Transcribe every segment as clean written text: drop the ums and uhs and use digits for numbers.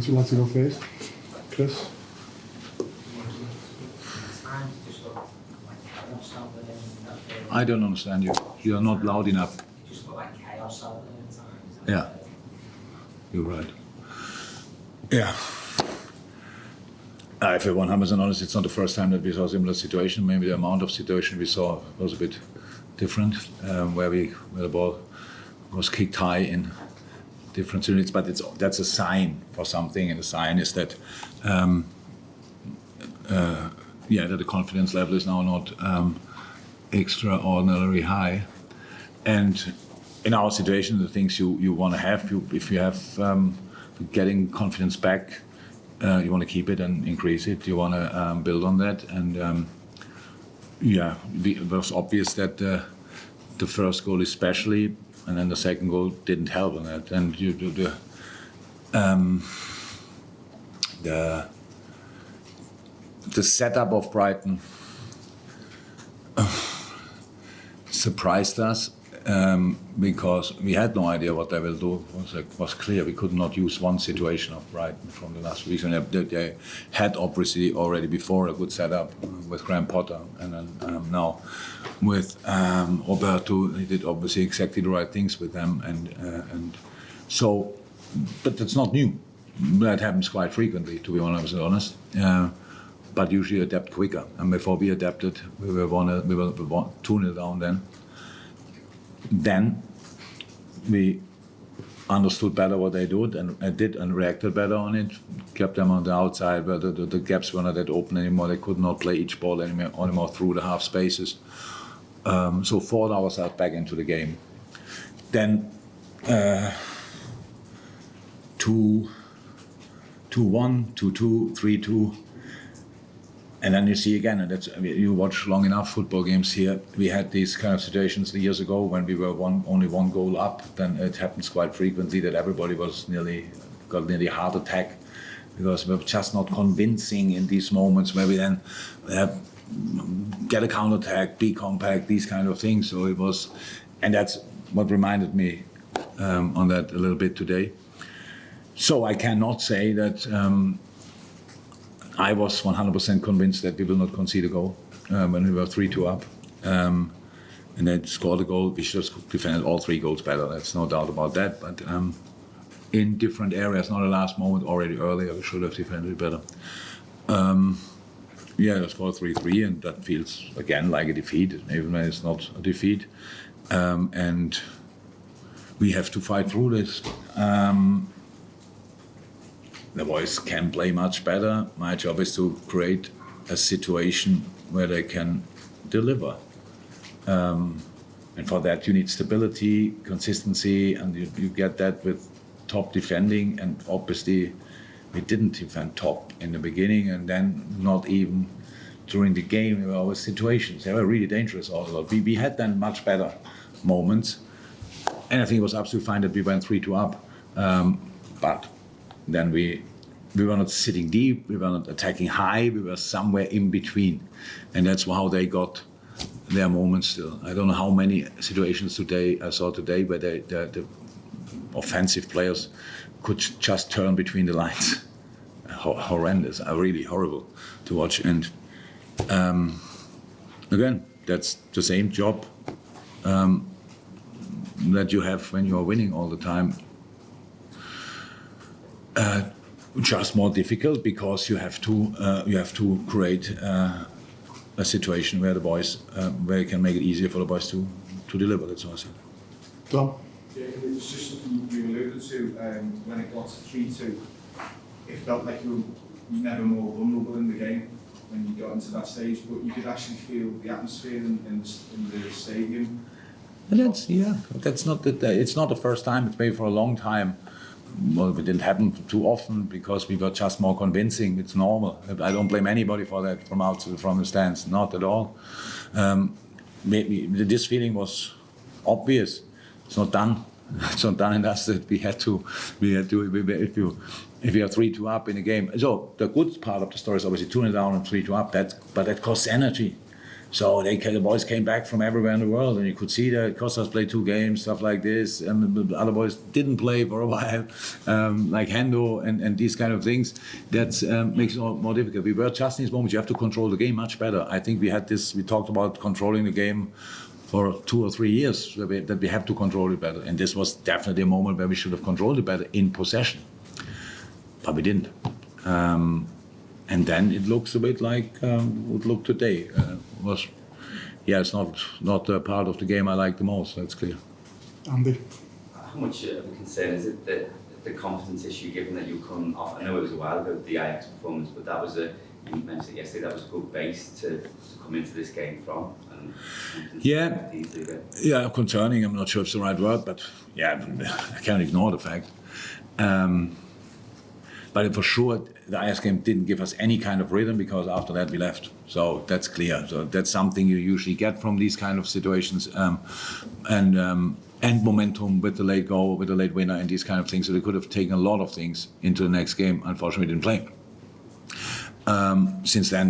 would you like to go first? Chris? I don't understand you. You are not loud enough. Yeah. You're right. Yeah. If we're 100% honest, it's not the first time that we saw a similar situation. Maybe the amount of situation we saw was a bit different, where the ball was kicked high in different units, but that's a sign for something, and the sign is that that the confidence level is now not extraordinarily high. And in our situation, the things you want to have, if you have getting confidence back, you want to keep it and increase it. You want to build on that, and it was obvious that the first goal especially, and then the second goal didn't help on that. And you do the setup of Brighton surprised us. Because we had no idea what they will do. It was clear we could not use one situation of Brighton from the last weeks. And they had obviously already before a good setup with Graham Potter, and then now with Roberto, he did obviously exactly the right things with them, and so, but that's not new. That happens quite frequently, to be honest. But usually adapt quicker. And before we adapted, we were 2-0 down then. Then we understood better what they did and reacted better on it, kept them on the outside where the gaps were not that open anymore. They could not play each ball anymore through the half spaces. So fought ourselves back into the game. Then 2-1, 2-2, 3-2. And then you see again, and you watch long enough football games here, we had these kind of situations years ago when we were only one goal up. Then it happens quite frequently that everybody got nearly a heart attack because we were just not convincing in these moments where we then get a counter-attack, be compact, these kind of things. So it was, and that's what reminded me on that a little bit today. So I cannot say that I was 100% convinced that we will not concede a goal when we were 3-2 up. And then scored a goal. We should have defended all three goals better. There's no doubt about that. But in different areas, not the last moment, already earlier, we should have defended it better. They scored 3-3, and that feels, again, like a defeat, even when it's not a defeat. And we have to fight through this. The boys can play much better. My job is to create a situation where they can deliver. And for that you need stability, consistency, and you get that with top defending. And obviously we didn't defend top in the beginning, and then not even during the game. There were always situations. They were really dangerous also. We had then much better moments. And I think it was absolutely fine that we went 3-2 up. But then we were not sitting deep, we were not attacking high, we were somewhere in between. And that's how they got their moments still. I don't know how many situations I saw today where the offensive players could just turn between the lines. Horrendous, really horrible to watch. And again, that's the same job that you have when you are winning all the time. Just more difficult because you have to create a situation where the boys where you can make it easier for the boys to deliver. That's what I said. Tom? Yeah, it was just something you alluded to when it got to 3-2. It felt like you were never more vulnerable in the game when you got into that stage, but you could actually feel the atmosphere in the stadium. And that's not it's not the first time. It's been for a long time. Well, it didn't happen too often because we were just more convincing. It's normal. I don't blame anybody for that from the stands, not at all. Maybe this feeling was obvious. It's not done. It's not done in us that we had to. If you are 3-2 up in a game. So the good part of the story is obviously 2-0 down and 3-2 up. But that costs energy. So the boys came back from everywhere in the world, and you could see that Costas played 2 games, stuff like this, and the other boys didn't play for a while, like Hendo and these kind of things. That makes it more difficult. We were just in these moments. You have to control the game much better. I think we talked about controlling the game for 2 or 3 years, that we have to control it better. And this was definitely a moment where we should have controlled it better in possession. But we didn't. And then it looks a bit like it looked today. It's not a part of the game I like the most, that's clear. Andy? How much of a concern is it that the confidence issue, given that you come off, I know it was a while ago, the Ajax performance, but that was you mentioned it yesterday, that was a good base to come into this game from. Yeah, concerning, I'm not sure if it's the right word, but yeah, I can't ignore the fact. But for sure, the Ajax game didn't give us any kind of rhythm, because after that we left. So that's clear. So that's something you usually get from these kind of situations, and momentum with the late goal, with the late winner, and these kind of things. So they could have taken a lot of things into the next game. Unfortunately, we didn't play. Since then,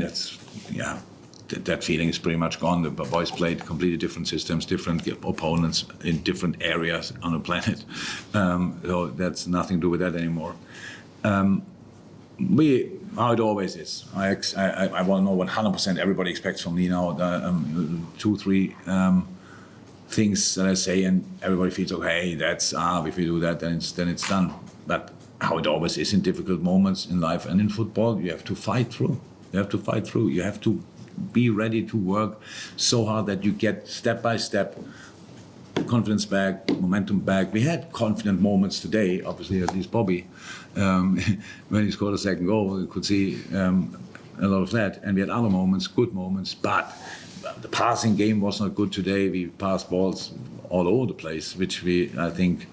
that feeling is pretty much gone. The boys played completely different systems, different opponents in different areas on the planet. So that's nothing to do with that anymore. How it always is. I want to know 100% everybody expects from me now 2-3 things that I say, and everybody feels okay. That's if you do that, then it's done. But how it always is in difficult moments in life and in football, you have to fight through. You have to be ready to work so hard that you get step by step confidence back, momentum back. We had confident moments today, obviously, at least Bobby. When he scored a second goal, you could see a lot of that. And we had other moments, good moments, but the passing game was not good today. We passed balls all over the place, which I think,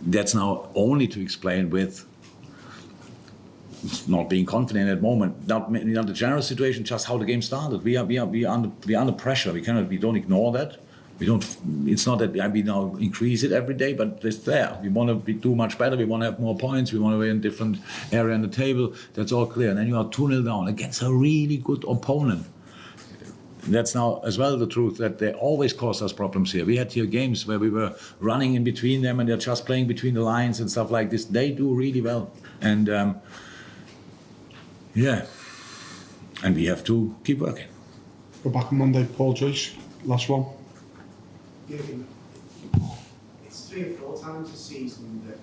that's now only to explain with not being confident at the moment, not the general situation, just how the game started. We are under pressure. We don't ignore that. It's not that we now increase it every day, but it's there. We want to do much better. We want to have more points. We want to be in a different area on the table. That's all clear. And then you are 2-0 down against a really good opponent. That's now as well the truth, that they always cause us problems here. We had here games where we were running in between them, and they're just playing between the lines and stuff like this. They do really well. And and we have to keep working. Go back on Monday, Paul Joyce, last one. Jurgen, it's 3 or 4 times this season that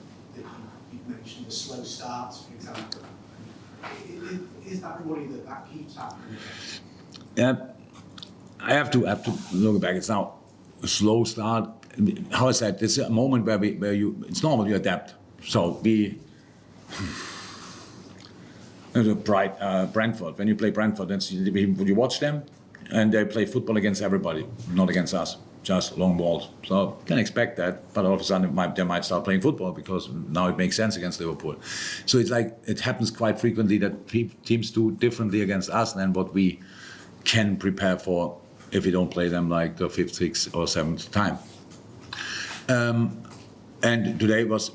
you've mentioned the slow starts, for example. Is that a worry that keeps happening? Yeah, I have to look back. It's now a slow start. How I said, this is a moment where it's normal, you adapt. So Brentford, when you play Brentford, you watch them, and they play football against everybody, not against us. Just long balls. So you can expect that, but all of a sudden they might start playing football, because now it makes sense against Liverpool. So it's like it happens quite frequently that teams do differently against us than what we can prepare for if we don't play them like the 5th, 6th or 7th time. And today was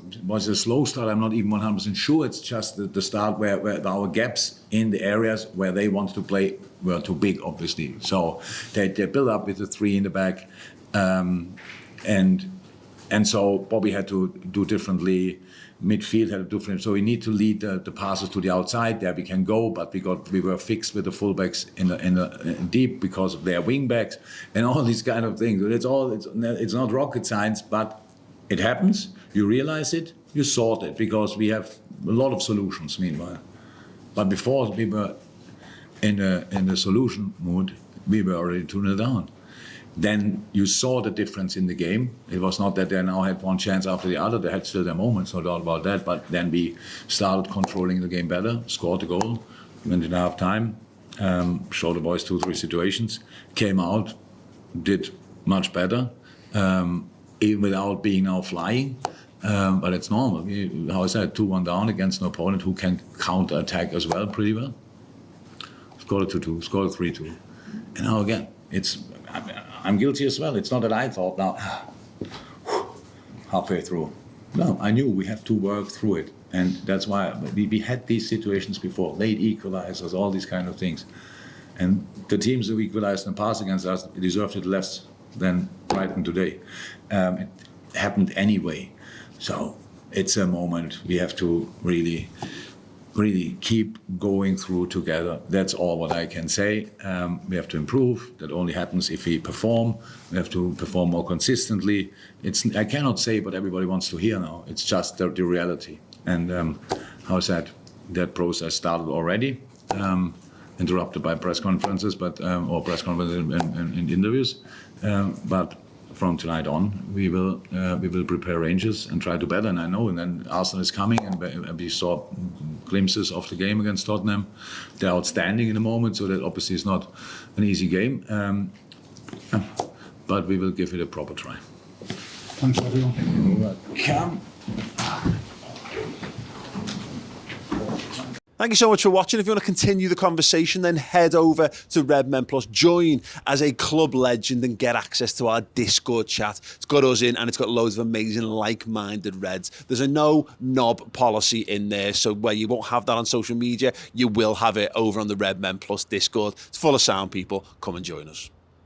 a slow start. I'm not even 100% sure. It's just the start where our gaps in the areas where they want to play were too big, obviously. So they build up with the 3 in the back. And so Bobby had to do differently. Midfield had to do different. So we need to lead the passes to the outside. There we can go, but we were fixed with the fullbacks in deep because of their wing backs and all these kind of things. It's not rocket science, but it happens. You realize it. You sort it, because we have a lot of solutions meanwhile. But before we were in the solution mood, we were already 2-0 down. Then you saw the difference in the game. It was not that they now had one chance after the other. They had still their moments, no doubt about that. But then we started controlling the game better, scored a goal, went into half time, showed the boys 2-3 situations, came out, did much better, even without being now flying. But it's normal. How I said, 2-1 down against an opponent who can counter-attack as well pretty well. Scored a 2-2, scored a 3-2. And now again, I'm guilty as well. It's not that I thought now, halfway through. No, I knew we have to work through it. And that's why we had these situations before, late equalizers, all these kind of things. And the teams who equalized in the past against us deserved it less than Brighton today. It happened anyway. So it's a moment we have to really keep going through together. That's all what I can say. We have to improve. That only happens if we perform. We have to perform more consistently. I cannot say what everybody wants to hear now. It's just the reality. And how is that? That process started already, interrupted by press conferences, or press conferences and interviews. But from tonight on, we will prepare ranges and try to better. And I know, and then Arsenal is coming, and we saw glimpses of the game against Tottenham. They're outstanding in the moment, so that obviously is not an easy game. But we will give it a proper try. Thanks, everyone. Come. Thank you so much for watching. If you want to continue the conversation, then head over to Redmen Plus, join as a club legend and get access to our Discord chat. It's got us in and it's got loads of amazing like-minded Reds. There's a no knob policy in there, so where you won't have that on social media, you will have it over on the Redmen Plus Discord. It's full of sound people. Come and join us.